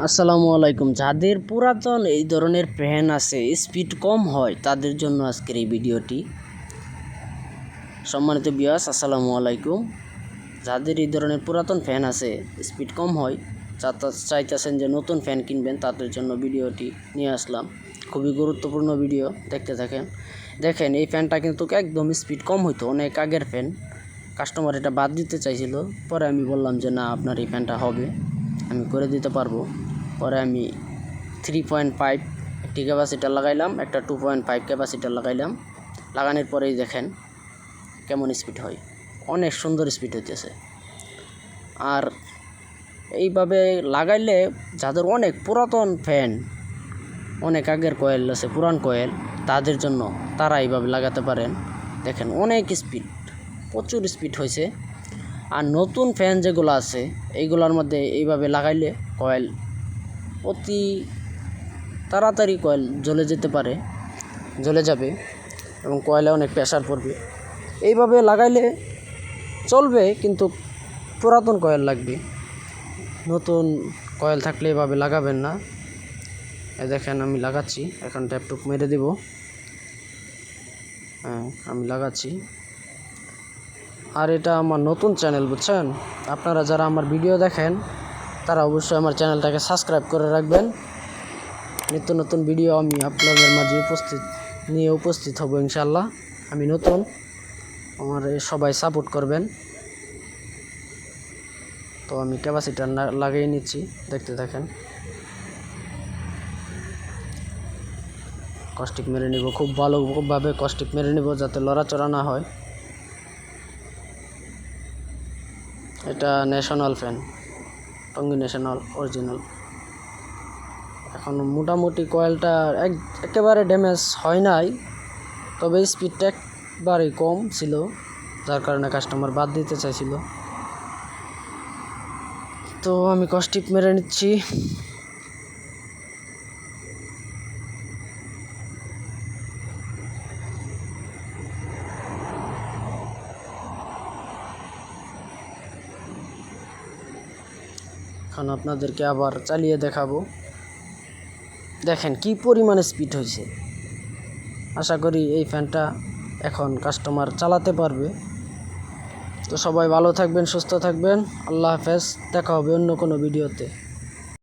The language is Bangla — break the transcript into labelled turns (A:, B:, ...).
A: আসসালামু আলাইকুম। যাদের পুরাতন এই ধরনের ফ্যান আছে, স্পিড কম হয়, তাদের জন্য আজকের এই ভিডিওটি। সম্মানিত ভিউয়ার্স, আসসালামু আলাইকুম। যাদের এই ধরনের পুরাতন ফ্যান আছে, স্পিড কম হয়, চাইতেছেন যে নতুন ফ্যান কিনবেন, তাদের জন্য ভিডিওটি নিয়ে আসলাম। খুবই গুরুত্বপূর্ণ ভিডিও, দেখতে থাকেন। দেখেন, এই ফ্যানটা কিন্তু একদম স্পিড কম হইতো, অনেক আগের ফ্যান। কাস্টমার এটা বাদ দিতে চাইছিল, পরে আমি বললাম যে না, আপনার এই ফ্যানটা হবে, আমি করে দিতে পারবো। পরে আমি 3.5 একটি ক্যাপাসিটার লাগাইলাম, একটা 2.5 ক্যাপাসিটার লাগাইলাম। লাগানোর পরেই দেখেন কেমন স্পিড হয়, অনেক সুন্দর স্পিড হইতেছে। আর এইভাবে লাগাইলে যাদের অনেক পুরাতন ফ্যান, অনেক আগের কয়েল আছে, পুরান কয়েল, তাদের জন্য তারা এইভাবে লাগাতে পারেন। দেখেন অনেক স্পিড, প্রচুর স্পিড হয়েছে। আর নতুন ফ্যান যেগুলো আছে, এইগুলোর মধ্যে এইভাবে লাগাইলে কয়েল অতি তাড়াতাড়ি কয়েল জ্বলে যাবে এবং কয়েলে অনেক প্রেসার পড়বে। এইভাবে লাগাইলে চলবে, কিন্তু পুরাতন কয়েল লাগবে। নতুন কয়েল থাকলে এভাবে লাগাবেন না। দেখেন আমি লাগাচ্ছি, এখন ট্যাপটুপ মেরে দেব। হ্যাঁ, আমি লাগাচ্ছি। আর এটা আমার নতুন চ্যানেল, বুঝছেন? আপনারা যারা আমার ভিডিও দেখেন, তারা অবশ্যই আমার চ্যানেলটাকে সাবস্ক্রাইব করে রাখবেন। নিত্য নতুন ভিডিও আমি আপনাদের মাঝে উপস্থিত হব ইনশাল্লাহ। আমি নতুন, আমার সবাই সাপোর্ট করবেন। তো আমি ক্যাপাসিটার লাগিয়ে নিচ্ছি, দেখতে থাকেন। কস্টিক মেরে নিব, খুব ভালোভাবে কস্টিক মেরে নিব, যাতে লড়াচড়া না হয়। এটা national fan, Tongi national original. এখন মোটামুটি কয়েলটা একেবারে ড্যামেজ হয় নাই, তবে স্পিডটা একবারেই কম ছিল, যার কারণে কাস্টমার বাদ দিতে চাইছিল। তো আমি কস্টিক মেরে নিচ্ছি। এখন আপনাদেরকে আবার চালিয়ে দেখাবো। দেখেন কি পরিমাণে স্পিড হয়েছে। আশা করি এই ফ্যানটা এখন কাস্টমার চালাতে পারবে। তো সবাই ভালো থাকবেন, সুস্থ থাকবেন। আল্লাহ হাফেজ, দেখা হবে অন্য কোনো ভিডিওতে।